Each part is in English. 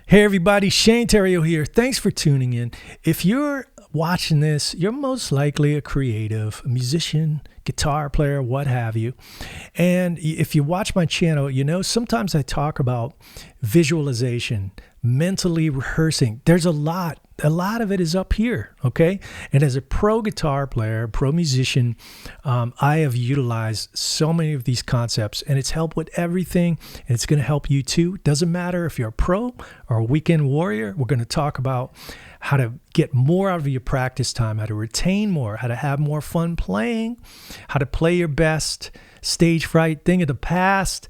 Hey everybody, Shane Terrio here. Thanks for tuning in. If you're watching this, you're most likely a creative, a musician, guitar player, what have you. And if you watch my channel, you know sometimes I talk about visualization, mentally rehearsing. There's a lot of it is up here, okay? And as a pro guitar player, pro musician, I have utilized so many of these concepts, and it's helped with everything, and it's going to help you too. Doesn't matter if you're a pro or a weekend warrior. We're going to talk about how to get more out of your practice time, how to retain more, how to have more fun playing, how to play your best, stage fright, thing of the past.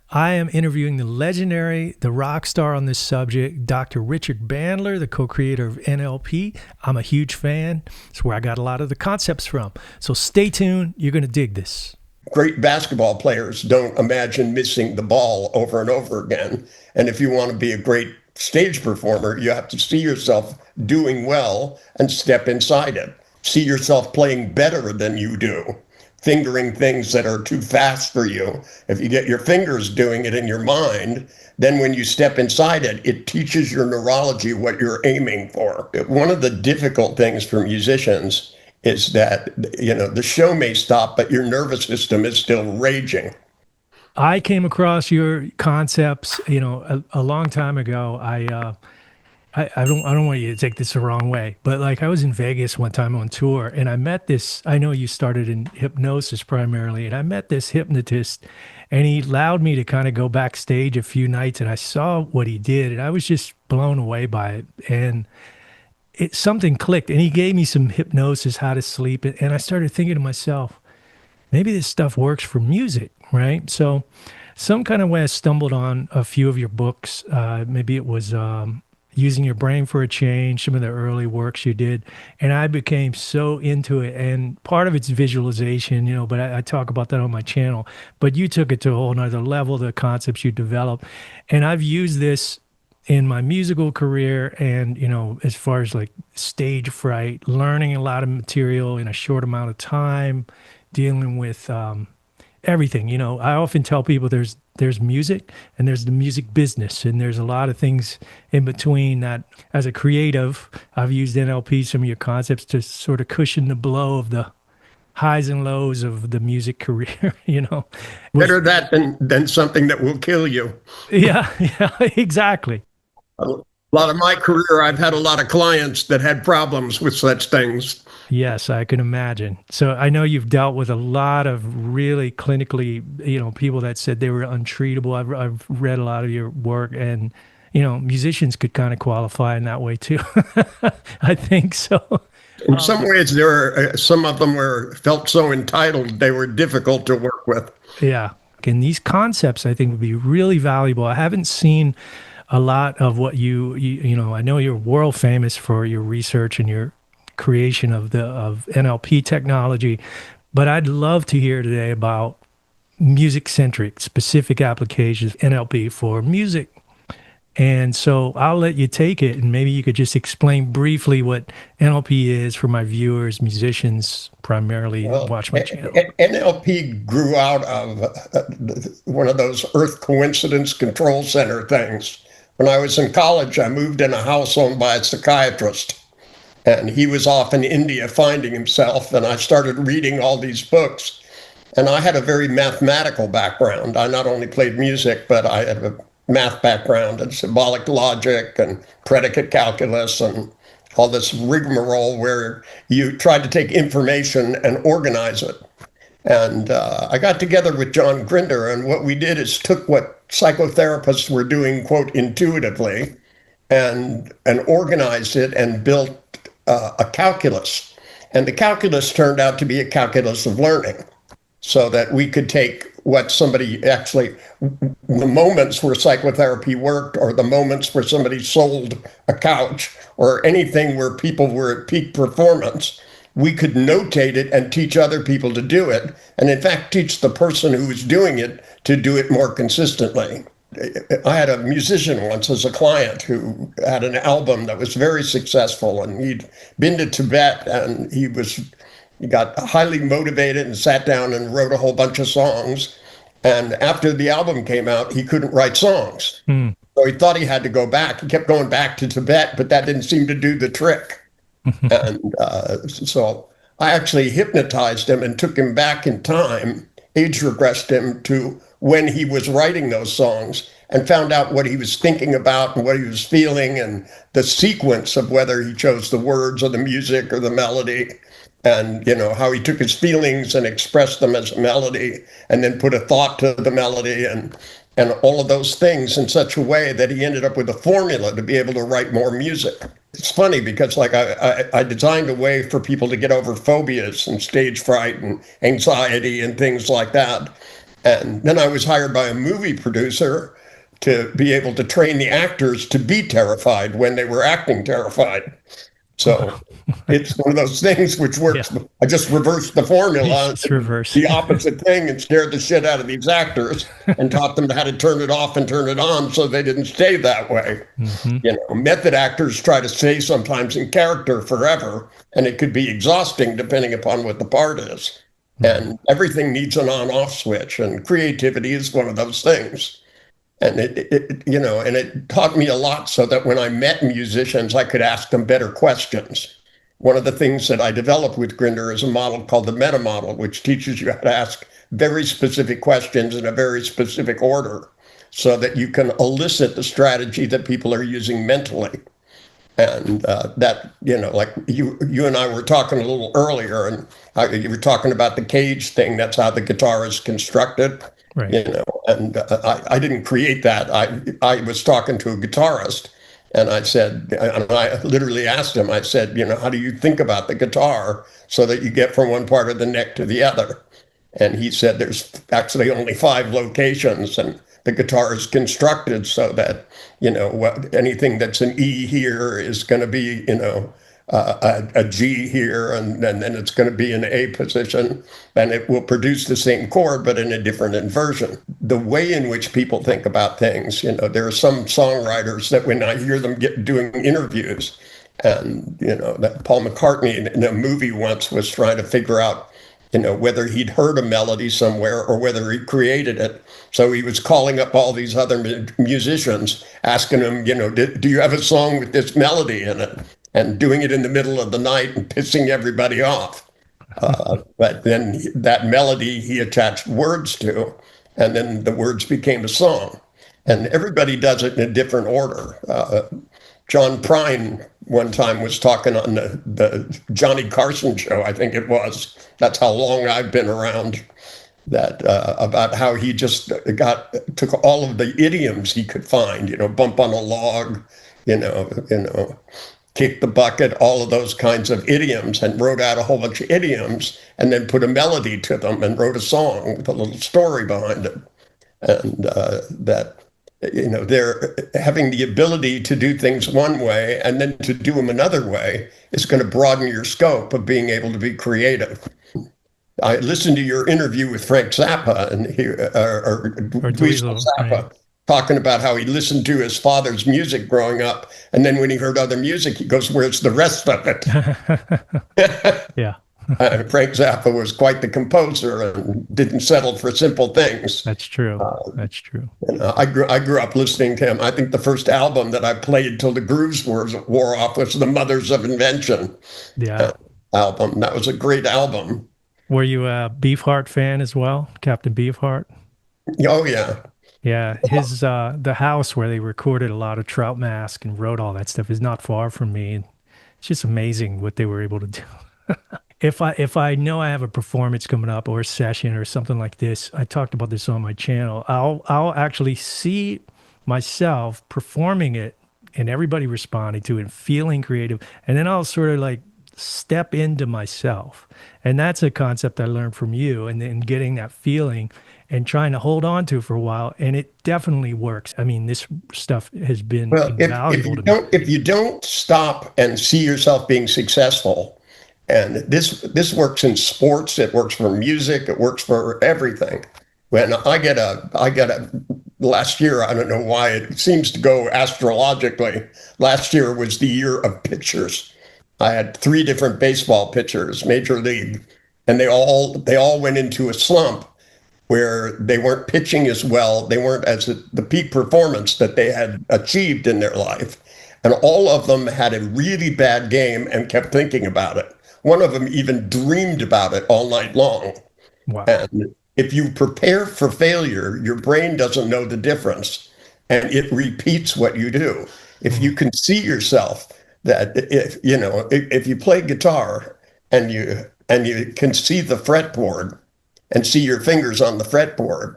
I am interviewing the legendary, the rock star on this subject, Dr. Richard Bandler, the co-creator of NLP. I'm a huge fan. It's where I got a lot of the concepts from. So stay tuned. You're going to dig this. Great basketball players don't imagine missing the ball over and over again. And if you want to be a great stage performer, you have to see yourself doing well and step inside it. See yourself playing better than you do. Fingering things that are too fast for you. If you get your fingers doing it in your mind, then when you step inside it, it teaches your neurology what you're aiming for. One of the difficult things for musicians is that, the show may stop, but your nervous system is still raging. I came across your concepts, a long time ago. I don't want you to take this the wrong way, but I was in Vegas one time on tour, and I met this. I know you started in hypnosis primarily, and I met this hypnotist, and he allowed me to kind of go backstage a few nights, and I saw what he did, and I was just blown away by it, and something clicked, and he gave me some hypnosis, how to sleep, and I started thinking to myself, maybe this stuff works for music, right? So some kind of way I stumbled on a few of your books. Maybe it was Using Your Brain for a Change, some of the early works you did. And I became so into it. And part of it's visualization, but I talk about that on my channel. But you took it to a whole nother level, the concepts you developed. And I've used this in my musical career and, as far as stage fright, learning a lot of material in a short amount of time, dealing with everything. I often tell people there's music and there's the music business, and there's a lot of things in between that. As a creative, I've used NLP, some of your concepts, to sort of cushion the blow of the highs and lows of the music career, Better that than something that will kill you. Yeah, exactly. A lot of my career, I've had a lot of clients that had problems with such things. Yes, I can imagine. So I know you've dealt with a lot of really clinically, people that said they were untreatable. I've read a lot of your work, and, musicians could kind of qualify in that way too. I think so. In some ways, some of them felt so entitled, they were difficult to work with. Yeah. And these concepts, I think, would be really valuable. I haven't seen a lot of what I know you're world famous for your research and your creation of NLP technology, but I'd love to hear today about music-centric, specific applications of NLP for music. And so I'll let you take it, and maybe you could just explain briefly what NLP is for my viewers, musicians, primarily watch my channel. NLP grew out of one of those Earth Coincidence Control Center things. When I was in college, I moved in a house owned by a psychiatrist. And he was off in India finding himself, and I started reading all these books. And I had a very mathematical background. I not only played music, but I had a math background and symbolic logic and predicate calculus and all this rigmarole where you tried to take information and organize it. And I got together with John Grinder, and what we did is took what psychotherapists were doing, quote, intuitively, and organized it and built a calculus. And the calculus turned out to be a calculus of learning, so that we could take what somebody actually, the moments where psychotherapy worked, or the moments where somebody sold a couch, or anything where people were at peak performance, we could notate it and teach other people to do it. And in fact, teach the person who was doing it to do it more consistently. I had a musician once as a client who had an album that was very successful, and he'd been to Tibet, and he got highly motivated and sat down and wrote a whole bunch of songs. And after the album came out, he couldn't write songs. So he thought he had to go back. He kept going back to Tibet, but that didn't seem to do the trick. And so I actually hypnotized him and took him back in time, age regressed him to when he was writing those songs, and found out what he was thinking about and what he was feeling and the sequence of whether he chose the words or the music or the melody, and how he took his feelings and expressed them as a melody and then put a thought to the melody and all of those things in such a way that he ended up with a formula to be able to write more music. It's funny because like I designed a way for people to get over phobias and stage fright and anxiety and things like that. And then I was hired by a movie producer to be able to train the actors to be terrified when they were acting terrified. So it's one of those things which works. Yeah. I just reversed the formula, it's reversed. the opposite thing, and scared the shit out of these actors and taught them how to turn it off and turn it on so they didn't stay that way. Mm-hmm. Method actors try to stay sometimes in character forever, and it could be exhausting depending upon what the part is. Mm-hmm. And everything needs an on-off switch, and creativity is one of those things. And it taught me a lot so that when I met musicians, I could ask them better questions. One of the things that I developed with Grinder is a model called the meta model, which teaches you how to ask very specific questions in a very specific order so that you can elicit the strategy that people are using mentally. And that, like you and I were talking a little earlier, and you were talking about the cage thing. That's how the guitar is constructed. Right. And I didn't create that. I was talking to a guitarist, and I said, and I literally asked him, I said, how do you think about the guitar so that you get from one part of the neck to the other? And he said, there's actually only 5 locations, and the guitar is constructed so that, anything that's an E here is going to be, a G here, and then it's going to be an A position, and it will produce the same chord, but in a different inversion. The way in which people think about things, there are some songwriters that when I hear them doing interviews, and, that Paul McCartney in a movie once was trying to figure out, whether he'd heard a melody somewhere or whether he created it. So he was calling up all these other musicians, asking them, do you have a song with this melody in it? And doing it in the middle of the night and pissing everybody off. But then that melody he attached words to, and then the words became a song. And everybody does it in a different order. John Prine one time was talking on the Johnny Carson show, I think it was. That's how long I've been around. That about how he just took all of the idioms he could find, bump on a log, kick the bucket, all of those kinds of idioms, and wrote out a whole bunch of idioms and then put a melody to them and wrote a song with a little story behind it. And they're having the ability to do things one way and then to do them another way is going to broaden your scope of being able to be creative. I listened to your interview with Frank Zappa and or Dweezil Zappa. Right. Talking about how he listened to his father's music growing up, and then when he heard other music, he goes, "Where's the rest of it?" Yeah. Frank Zappa was quite the composer and didn't settle for simple things. That's true. That's true. And, I grew up listening to him. I think the first album that I played till the grooves wore off was the Mothers of Invention album. That was a great album. Were you a Beefheart fan as well, Captain Beefheart? Oh yeah. Yeah, his the house where they recorded a lot of Trout Mask and wrote all that stuff is not far from me. And it's just amazing what they were able to do. If I know I have a performance coming up or a session or something like this, I talked about this on my channel. I'll actually see myself performing it and everybody responding to it and feeling creative, and then I'll sort of like step into myself. And that's a concept I learned from you, and then getting that feeling and trying to hold on to it for a while. And it definitely works. I mean, this stuff has been invaluable to me. If you don't stop and see yourself being successful, and this works in sports, it works for music, it works for everything. When I get a last year, I don't know why it seems to go astrologically. Last year was the year of pitchers. I had 3 different baseball pitchers, major league, and they all went into a slump where they weren't pitching as well. They weren't as the peak performance that they had achieved in their life. And all of them had a really bad game and kept thinking about it. One of them even dreamed about it all night long. Wow. And if you prepare for failure, your brain doesn't know the difference and it repeats what you do. If you can see yourself that if you play guitar and you can see the fretboard and see your fingers on the fretboard,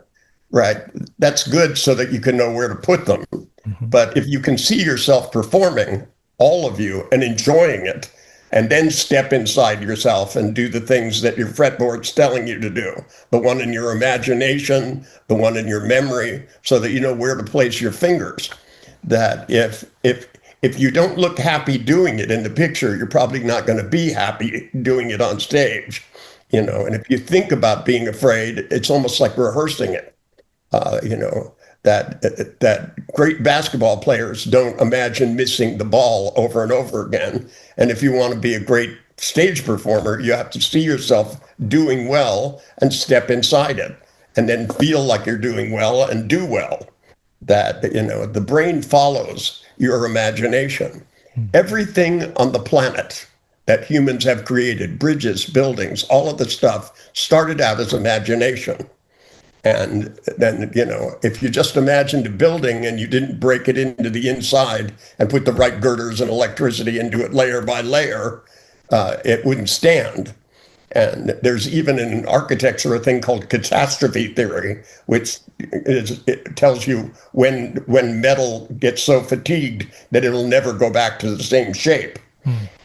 right? That's good so that you can know where to put them. But if you can see yourself performing, all of you, and enjoying it, and then step inside yourself and do the things that your fretboard's telling you to do, the one in your imagination, the one in your memory, so that you know where to place your fingers. That if you don't look happy doing it in the picture, you're probably not going to be happy doing it on stage. And if you think about being afraid, it's almost like rehearsing it. That great basketball players don't imagine missing the ball over and over again. And if you want to be a great stage performer, you have to see yourself doing well and step inside it, and then feel like you're doing well and do well. That, the brain follows your imagination. Everything on the planet that humans have created, bridges, buildings, all of the stuff, started out as imagination. And then, if you just imagined a building and you didn't break it into the inside and put the right girders and electricity into it layer by layer, it wouldn't stand. And there's even in architecture a thing called catastrophe theory, which it tells you when metal gets so fatigued that it'll never go back to the same shape.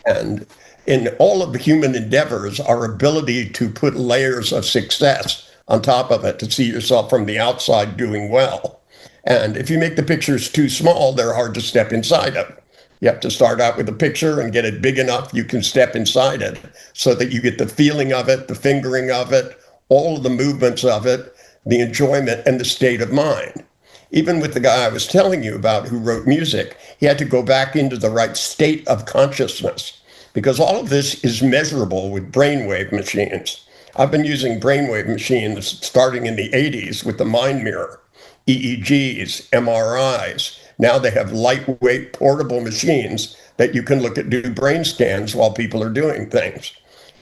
And in all of the human endeavors, our ability to put layers of success on top of it, to see yourself from the outside doing well. And if you make the pictures too small, they're hard to step inside of. You have to start out with a picture and get it big enough you can step inside it so that you get the feeling of it, the fingering of it, all of the movements of it, the enjoyment and the state of mind. Even with the guy I was telling you about who wrote music, he had to go back into the right state of consciousness, because all of this is measurable with brainwave machines. I've been using brainwave machines starting in the 80s with the mind mirror, EEGs, MRIs. Now they have lightweight portable machines that you can look at, do brain scans while people are doing things.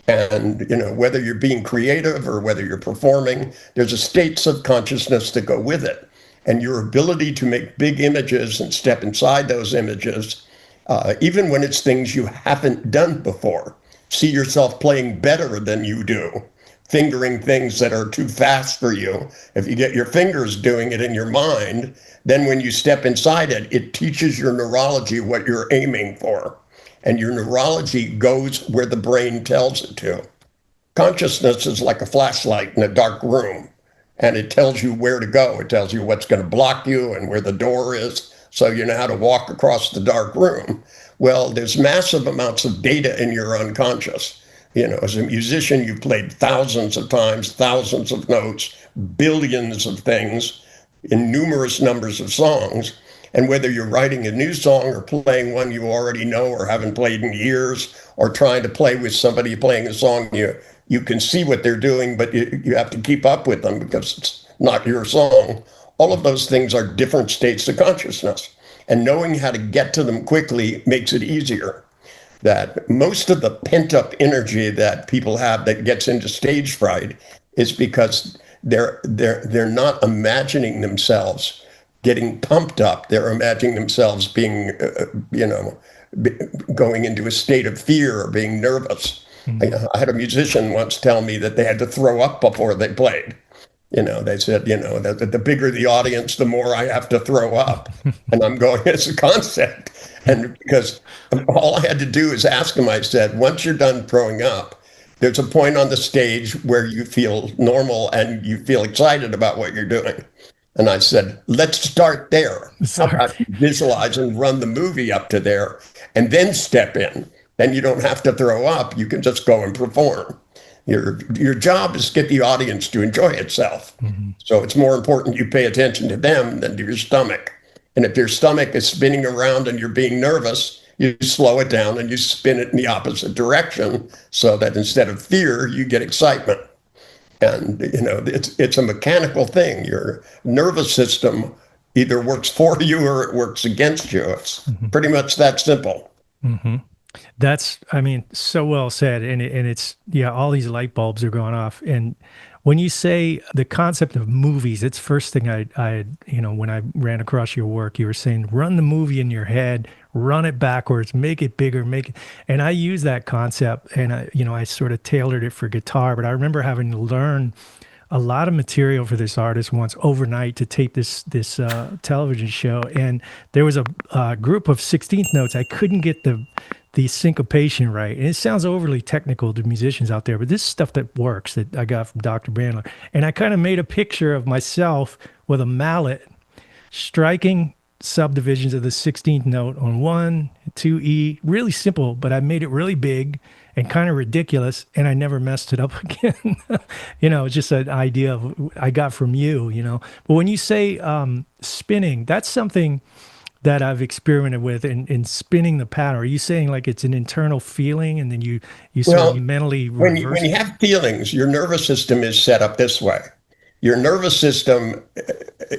And, whether you're being creative or whether you're performing, there's a states of consciousness that go with it. And your ability to make big images and step inside those images, even when it's things you haven't done before, see yourself playing better than you do, fingering things that are too fast for you. If you get your fingers doing it in your mind, then when you step inside it, it teaches your neurology what you're aiming for. And your neurology goes where the brain tells it to. Consciousness is like a flashlight in a dark room, and it tells you where to go. It tells you what's going to block you and where the door is, so you know how to walk across the dark room. Well, there's massive amounts of data in your unconscious. As a musician, you've played thousands of times, thousands of notes, billions of things in numerous numbers of songs. And whether you're writing a new song or playing one you already know or haven't played in years, or trying to play with somebody playing a song you can see what they're doing, but you have to keep up with them because it's not your song. All of those things are different states of consciousness. And knowing how to get to them quickly makes it easier. That most of the pent-up energy that people have that gets into stage fright is because they're not imagining themselves getting pumped up. They're imagining themselves being, going into a state of fear or being nervous. I had a musician once tell me that they had to throw up before they played. They said, that the bigger the audience, the more I have to throw up. And I'm going, it's a concept. And because all I had to do is ask him, I said, once you're done throwing up, there's a point on the stage where you feel normal and you feel excited about what you're doing. And I said, let's start there. How about visualize and run the movie up to there and then step in. Then you don't have to throw up. You can just go and perform. Your job is to get the audience to enjoy itself. So it's more important you pay attention to them than to your stomach. And if your stomach is spinning around and you're being nervous, you slow it down and you spin it in the opposite direction so that instead of fear, you get excitement. And it's a mechanical thing. Your nervous system either works for you or it works against you. It's pretty much that simple. Hmm. That's, I mean, so well said. And it's, yeah, all these light bulbs are going off. And when you say the concept of movies, it's first thing when I ran across your work, you were saying, run the movie in your head, run it backwards, make it bigger, make it. And I use that concept and I sort of tailored it for guitar, but I remember having to learn a lot of material for this artist once overnight to tape this television show, and there was a group of 16th notes. I couldn't get the syncopation right, and it sounds overly technical to musicians out there, but this is stuff that works that I got from Dr. Bandler, and I kind of made a picture of myself with a mallet striking subdivisions of the 16th note on 1, 2E, really simple, but I made it really big and kind of ridiculous, and I never messed it up again. It's just an idea I got from you. But when you say spinning, that's something that I've experimented with in spinning the pattern. Are you saying like it's an internal feeling and then you sort of mentally reverse when you have feelings, your nervous system is set up this way. Your nervous system,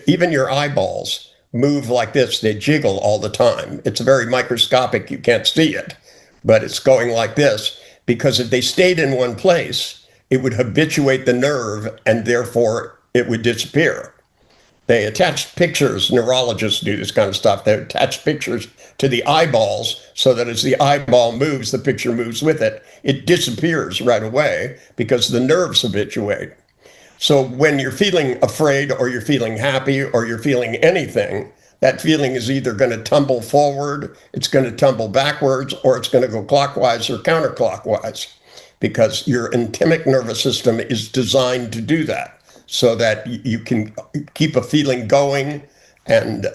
even your eyeballs, move like this. They jiggle all the time. It's very microscopic. You can't see it, but it's going like this because if they stayed in one place, it would habituate the nerve and therefore it would disappear. They attach pictures, neurologists do this kind of stuff. They attach pictures to the eyeballs so that as the eyeball moves, the picture moves with it. It disappears right away because the nerves habituate. So when you're feeling afraid or you're feeling happy or you're feeling anything, that feeling is either going to tumble forward, it's going to tumble backwards, or it's going to go clockwise or counterclockwise because your anthemic nervous system is designed to do that so that you can keep a feeling going and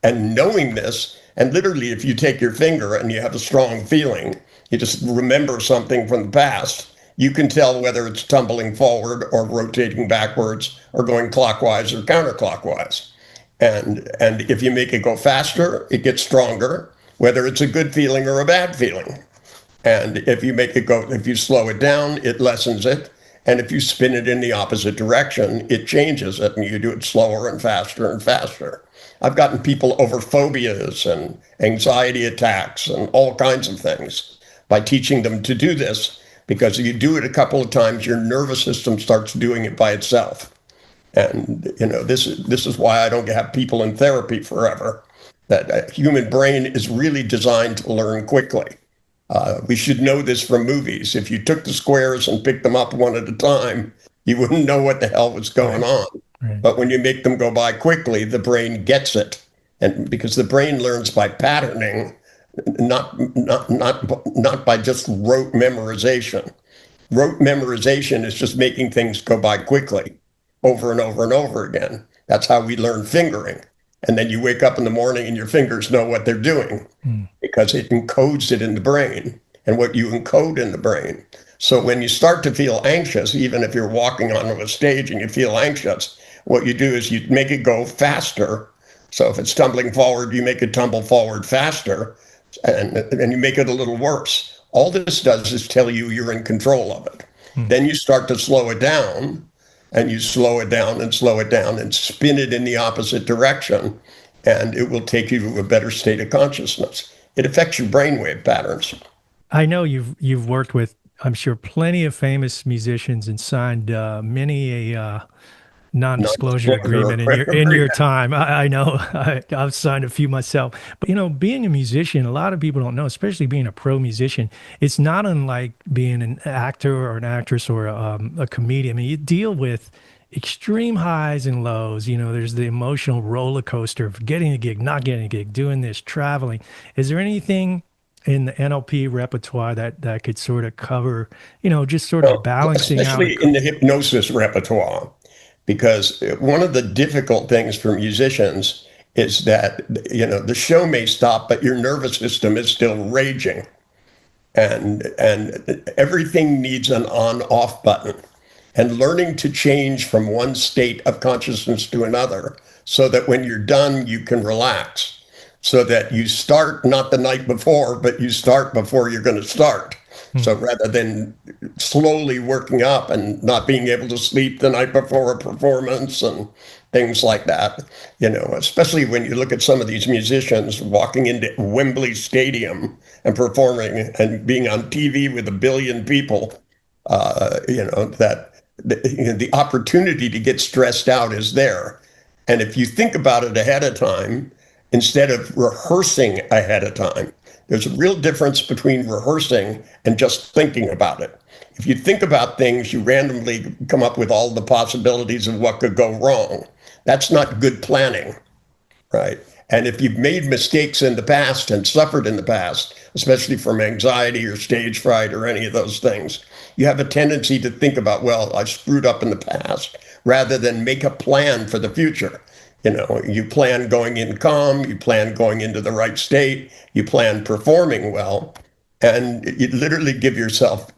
knowing this. And literally, if you take your finger and you have a strong feeling, you just remember something from the past, you can tell whether it's tumbling forward or rotating backwards or going clockwise or counterclockwise. And if you make it go faster, it gets stronger, whether it's a good feeling or a bad feeling. And if you slow it down, it lessens it. And if you spin it in the opposite direction, it changes it and you do it slower and faster and faster. I've gotten people over phobias and anxiety attacks and all kinds of things by teaching them to do this, because if you do it a couple of times, your nervous system starts doing it by itself. And this is why I don't have people in therapy forever. That a human brain is really designed to learn quickly. We should know this from movies. If you took the squares and picked them up one at a time, you wouldn't know what the hell was going on. Right. But when you make them go by quickly, the brain gets it. And because the brain learns by patterning, not by just rote memorization. Rote memorization is just making things go by quickly over and over and over again. That's how we learn fingering. And then you wake up in the morning and your fingers know what they're doing because it encodes it in the brain and what you encode in the brain. So when you start to feel anxious, even if you're walking onto a stage and you feel anxious, what you do is you make it go faster. So if it's tumbling forward, you make it tumble forward faster and you make it a little worse. All this does is tell you you're in control of it. Then you start to slow it down. And you slow it down and slow it down and spin it in the opposite direction, and it will take you to a better state of consciousness. It affects your brainwave patterns. I know you've worked with, I'm sure, plenty of famous musicians and signed many a non-disclosure agreement in your time. I know I've signed a few myself. But being a musician, a lot of people don't know, especially being a pro musician, it's not unlike being an actor or an actress or a comedian. I mean, you deal with extreme highs and lows. There's the emotional roller coaster of getting a gig, not getting a gig, doing this, traveling. Is there anything in the NLP repertoire that could sort of cover, just sort of balancing especially out? in the hypnosis repertoire? Because one of the difficult things for musicians is that, the show may stop, but your nervous system is still raging. And everything needs an on-off button. And learning to change from one state of consciousness to another so that when you're done, you can relax. So that you start not the night before, but you start before you're going to start. So rather than slowly working up and not being able to sleep the night before a performance and things like that, especially when you look at some of these musicians walking into Wembley Stadium and performing and being on TV with 1 billion people, that the opportunity to get stressed out is there. And if you think about it ahead of time, instead of rehearsing ahead of time, there's a real difference between rehearsing and just thinking about it. If you think about things, you randomly come up with all the possibilities of what could go wrong. That's not good planning, right? And if you've made mistakes in the past and suffered in the past, especially from anxiety or stage fright or any of those things, you have a tendency to think about, well, I screwed up in the past, rather than make a plan for the future. You plan going in calm, you plan going into the right state, you plan performing well, and you literally give yourself,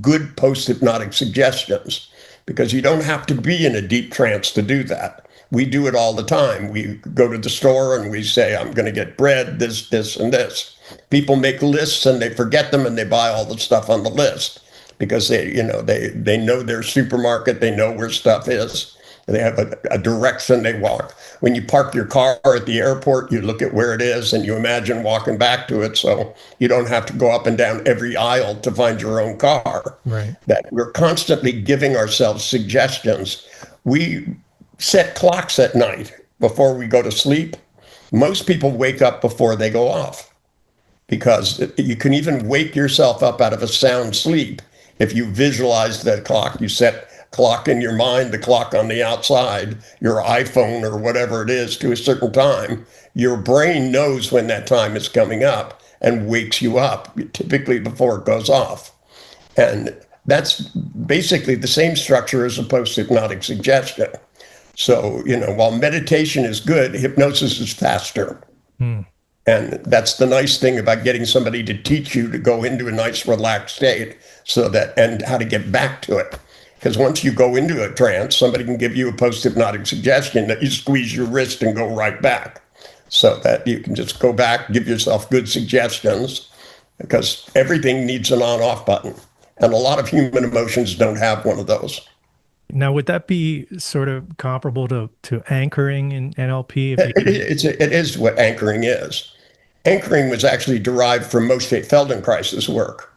good post-hypnotic suggestions, because you don't have to be in a deep trance to do that. We do it all the time. We go to the store and we say, I'm going to get bread, this, and this. People make lists and they forget them and they buy all the stuff on the list because they know their supermarket, they know where stuff is. They have a direction they walk. When you park your car at the airport, you look at where it is and you imagine walking back to it, so you don't have to go up and down every aisle to find your own car. Right. That we're constantly giving ourselves suggestions. We set clocks at night before we go to sleep. Most people wake up before they go off, because you can even wake yourself up out of a sound sleep if you visualize that clock. You set clock in your mind, the clock on the outside, your iPhone or whatever it is, to a certain time. Your brain knows when that time is coming up and wakes you up, typically before it goes off. And that's basically the same structure as a post-hypnotic suggestion. So, while meditation is good, hypnosis is faster. And that's the nice thing about getting somebody to teach you to go into a nice relaxed state, and how to get back to it. Because once you go into a trance, somebody can give you a post-hypnotic suggestion that you squeeze your wrist and go right back, so that you can just go back, give yourself good suggestions, because everything needs an on-off button. And a lot of human emotions don't have one of those. Now, would that be sort of comparable to anchoring in NLP? It is what anchoring is. Anchoring was actually derived from Moshe Feldenkrais's work.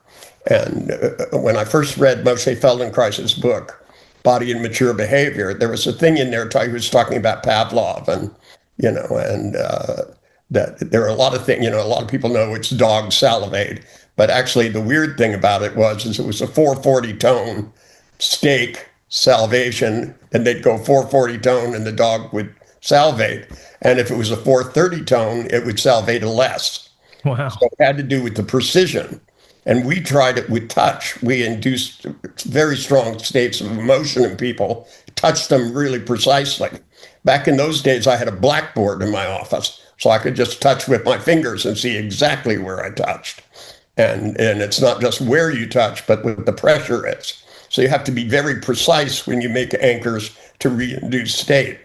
And when I first read Moshe Feldenkrais's book, Body and Mature Behavior, there was a thing in there he was talking about Pavlov, and that there are a lot of things. A lot of people know it's dogs salivate, but actually the weird thing about it was it was a 440 tone, steak, salivation, and they'd go 440 tone and the dog would salivate. And if it was a 430 tone, it would salivate less. Wow. So it had to do with the precision. And we tried it with touch. We induced very strong states of emotion in people, touched them really precisely. Back in those days, I had a blackboard in my office, so I could just touch with my fingers and see exactly where I touched. And it's not just where you touch, but what the pressure is. So you have to be very precise when you make anchors to re-induce state.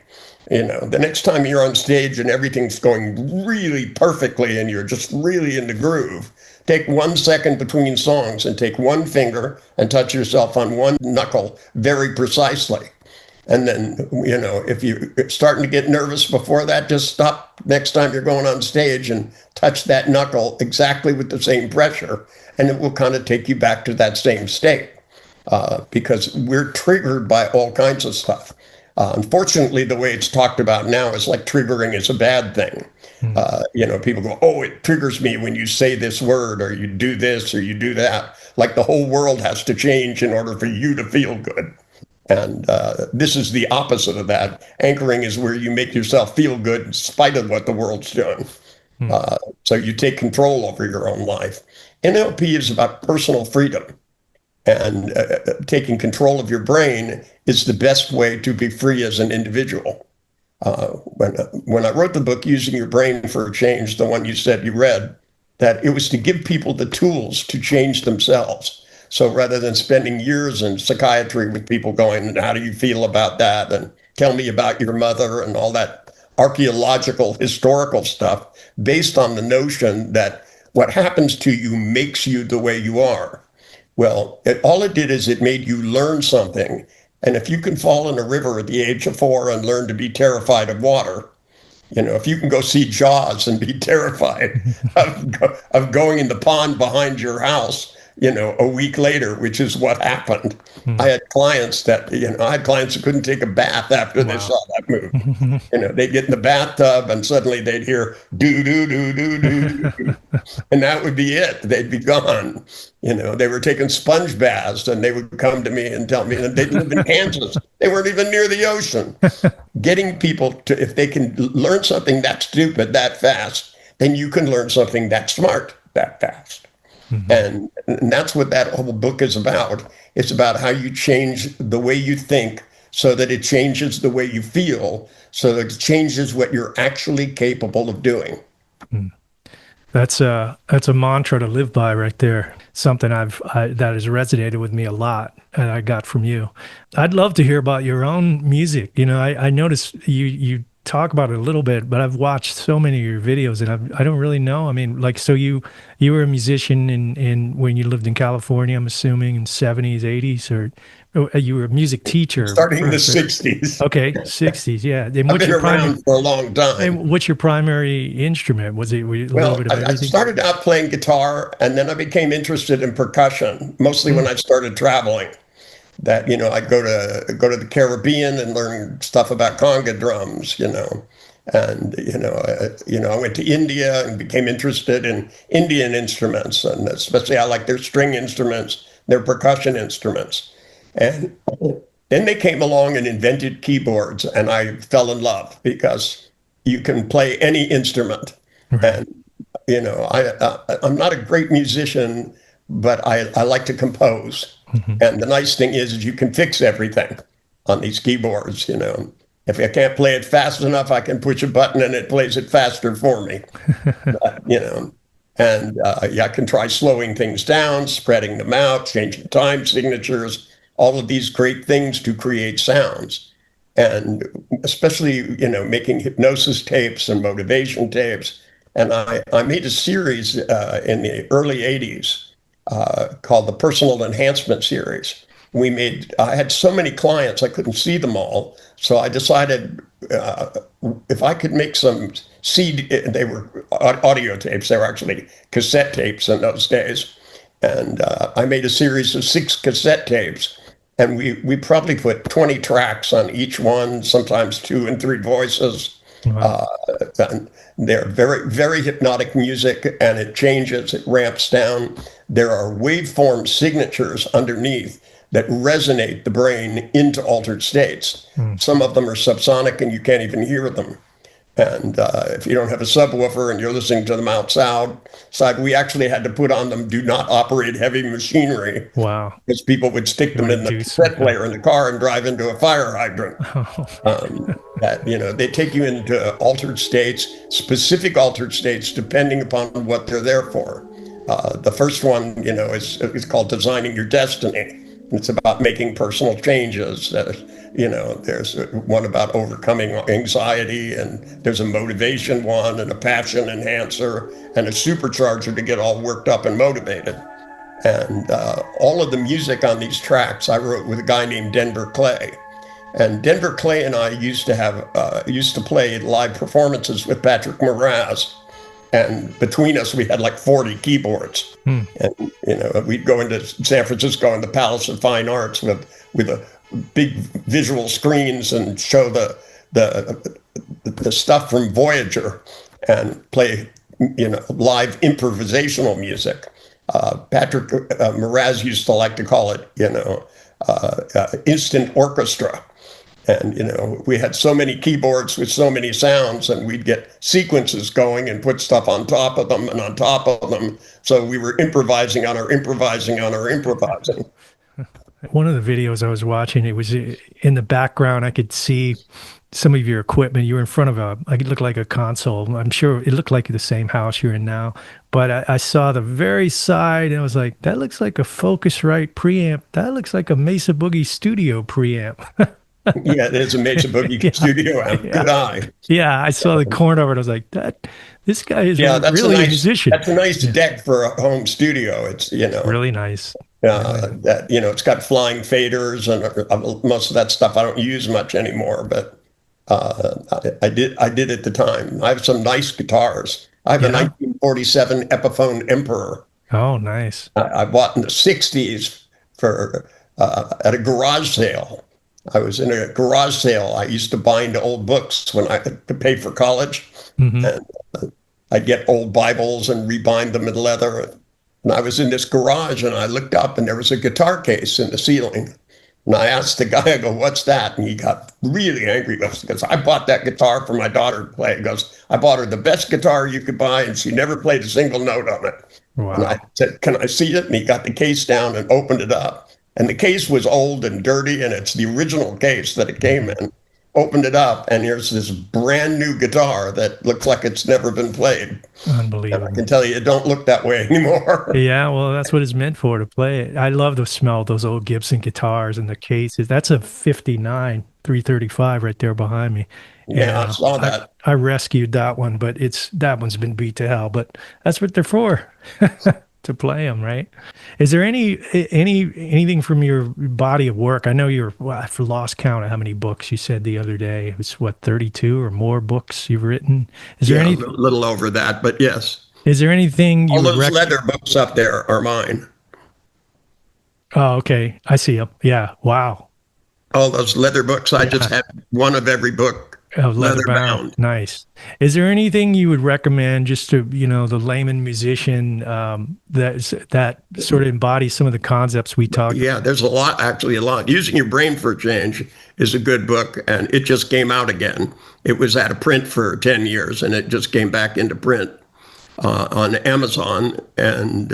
The next time you're on stage and everything's going really perfectly and you're just really in the groove, take 1 second between songs and take one finger and touch yourself on one knuckle very precisely. And then, if you're starting to get nervous before that, just stop next time you're going on stage and touch that knuckle exactly with the same pressure, and it will kind of take you back to that same state. Because we're triggered by all kinds of stuff. Unfortunately, the way it's talked about now is like triggering is a bad thing. People go, oh, it triggers me when you say this word, or you do this, or you do that. Like the whole world has to change in order for you to feel good. And this is the opposite of that. Anchoring is where you make yourself feel good in spite of what the world's doing. So you take control over your own life. NLP is about personal freedom. And taking control of your brain is the best way to be free as an individual. When I wrote the book, Using Your Brain for a Change, the one you said you read, that it was to give people the tools to change themselves. So rather than spending years in psychiatry with people going, how do you feel about that? And tell me about your mother and all that archaeological, historical stuff, based on the notion that what happens to you makes you the way you are. Well, all it did is it made you learn something. And if you can fall in a river at the age of 4 and learn to be terrified of water, if you can go see Jaws and be terrified of going in the pond behind your house, a week later, which is what happened. Hmm. I had clients who couldn't take a bath after they Wow. saw that movie. They'd get in the bathtub and suddenly they'd hear do, do, do, do, do, do. And that would be it. They'd be gone. They were taking sponge baths and they would come to me and tell me that they live in Kansas. They weren't even near the ocean. Getting people to, if they can learn something that stupid that fast, then you can learn something that smart that fast. Mhm. And that's what that whole book is about. It's about how you change the way you think so that it changes the way you feel, so that it changes what you're actually capable of doing. That's a mantra to live by right there. Something that has resonated with me a lot, and I got from you. I'd love to hear about your own music. I noticed you talk about it a little bit, but I've watched so many of your videos, and I don't really know. I mean, like, so you were a musician in when you lived in California, I'm assuming in '70s, '80s, or you were a music teacher. Starting in the 60s. Okay, '60s, yeah. And I've been around for a long time. and what's your primary instrument? Were you a little Well, bit of I everything? started out playing guitar, and then I became interested in percussion, mostly when I started traveling. That I'd go to the Caribbean and learn stuff about conga drums, and I went to India and became interested in Indian instruments, and especially I like their string instruments, their percussion instruments, and then they came along and invented keyboards, and I fell in love because you can play any instrument, Right. and I'm not a great musician, but I like to compose. Mhm. And the nice thing is you can fix everything on these keyboards. If I can't play it fast enough, I can push a button and it plays it faster for me. And I can try slowing things down, spreading them out, changing time signatures, all of these great things to create sounds. And especially, making hypnosis tapes and motivation tapes. And I made a series in the early 80s called the Personal Enhancement Series. I had so many clients, I couldn't see them all. So I decided if I could make some they were audio tapes, they were actually cassette tapes in those days. And I made a series of 6 cassette tapes. And we probably put 20 tracks on each one, sometimes 2 and 3 voices. Wow. And they're very, very hypnotic music, and it changes, it ramps down. There are waveform signatures underneath that resonate the brain into altered states. Some of them are subsonic and you can't even hear them. And if you don't have a subwoofer and you're listening to them outside, we actually had to put on them "Do not operate heavy machinery," Wow. because people would stick them in the Reduce cassette something. player in the car and drive into a fire hydrant. They take you into altered states, specific altered states, depending upon what they're there for. The first one, is called Designing Your Destiny. It's about making personal changes. There's one about overcoming anxiety, and there's a motivation one, and a passion enhancer, and a supercharger to get all worked up and motivated. And all of the music on these tracks I wrote with a guy named Denver Clay. And Denver Clay and I used to play live performances with Patrick Moraz. And between us, we had like 40 keyboards. Hmm. And, we'd go into San Francisco in the Palace of Fine Arts with a big visual screens and show the stuff from Voyager and play, live improvisational music. Patrick Moraz used to like to call it, instant orchestra. And, we had so many keyboards with so many sounds, and we'd get sequences going and put stuff on top of them and on top of them. So we were improvising on our improvising on our improvising. One of the videos I was watching, it was in the background. I could see some of your equipment. You were in front of it looked like a console. I'm sure it looked like the same house you're in now. But I saw the very side, and I was like, that looks like a Focusrite preamp. That looks like a Mesa Boogie Studio preamp. Yeah, there's a Mesa Boogie studio amp. Yeah. Good eye. Yeah, I saw the corner of it. I was like, this guy is Yeah, really a musician. That's a nice deck for a home studio. It's, Really nice. That it's got flying faders, and most of that stuff I don't use much anymore. But I did at the time. I have some nice guitars. I have a Yeah. 1947 Epiphone Emperor Oh, nice. I bought in the 60s for at a garage sale. I was in a garage sale. I used to bind old books when I had to pay for college. Hmm. And I'd get old Bibles and rebind them in leather. And I was in this garage and I looked up and there was a guitar case in the ceiling. And I asked the guy, I go, what's that? And he got really angry because I bought that guitar for my daughter to play. He goes, I bought her the best guitar you could buy and she never played a single note on it. And I Wow. said, can I see it? And he got the case down and opened it up. And the case was old and dirty, and it's the original case that it came in. Opened it up, and here's this brand new guitar that looks like it's never been played. And I Unbelievable. can tell you, it don't look that way anymore. Yeah, well, that's what it's meant for, to play it. I love the smell of those old Gibson guitars and the cases. That's a 59 335 right there behind me. Yeah, I And saw that. I rescued that one, but that one's been beat to hell. But that's what they're for, to play them, right? Is there anything from your body of work? I know I've lost count of how many books you said the other day. It was what, 32 or more books you've written? Is there Yeah, a any little over that, but yes. is there anything you All would those leather books up there are mine. Oh, okay. I see them. Yeah. Wow. All those leather books, I just have one of every book Oh, leather leather bound. bound. Nice. Is there anything you would recommend just to, the layman musician, that sort of embodies some of the concepts we talked? Yeah, there's a lot, actually, a lot. Using Your Brain for a Change is a good book, and it just came out again. It was out of print for 10 years, and it just came back into print on Amazon. And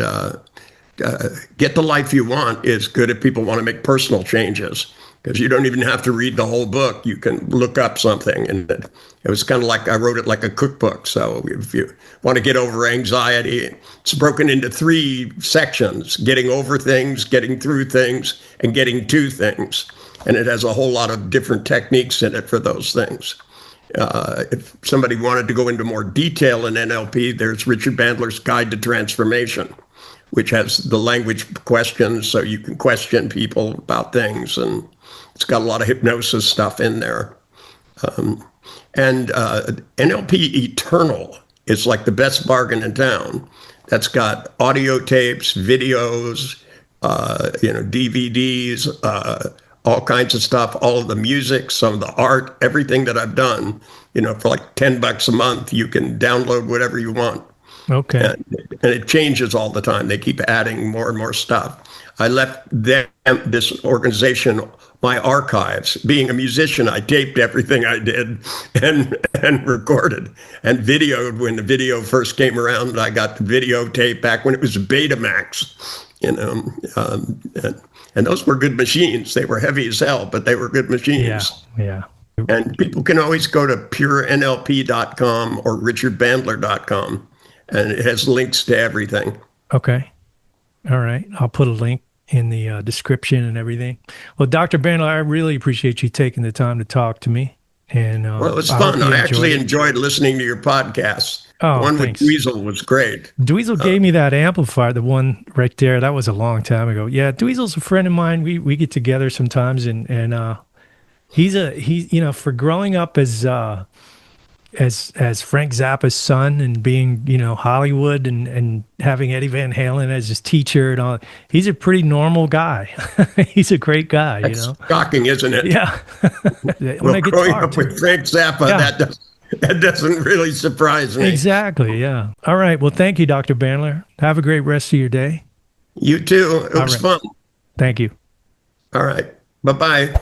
Get the Life You Want is good if people want to make personal changes, because you don't even have to read the whole book. You can look up something. And it was kind of like I wrote it like a cookbook. So if you want to get over anxiety, it's broken into 3 sections: getting over things, getting through things, and getting to things. And it has a whole lot of different techniques in it for those things. If somebody wanted to go into more detail in NLP, there's Richard Bandler's Guide to Transformation, which has the language questions so you can question people about things. And it's got a lot of hypnosis stuff in there. And NLP Eternal is like the best bargain in town. That's got audio tapes, videos, DVDs, all kinds of stuff, all of the music, some of the art, everything that I've done. For like $10 a month, you can download whatever you want. Okay. And it changes all the time. They keep adding more and more stuff. I left this organization my archives. Being a musician, I taped everything I did and recorded and videoed when the video first came around. I got the videotape back when it was Betamax, and those were good machines. They were heavy as hell, but they were good machines. Yeah. And people can always go to purenlp.com or richardbandler.com, and it has links to everything. Okay. All right. I'll put a link in the description and everything. Well, Dr. Bandler, I really appreciate you taking the time to talk to me. And Well, it was I hope fun. you I actually it. enjoyed listening to your podcast. Oh, The one thanks. with Dweezil was great. Dweezil gave me that amplifier, the one right there. That was a long time ago. Yeah, Dweezil's a friend of mine. We get together sometimes, and he's for growing up as Frank Zappa's son and being Hollywood and having Eddie Van Halen as his teacher and all. He's a pretty normal guy. He's a great guy. It's shocking, isn't it? Yeah. Well, growing up with Frank Zappa, Yeah. that doesn't really surprise me. Exactly. Yeah. All right. Well, thank you, Dr. Bandler. Have a great rest of your day. You too. It was right. fun. Thank you. All right. Bye-bye.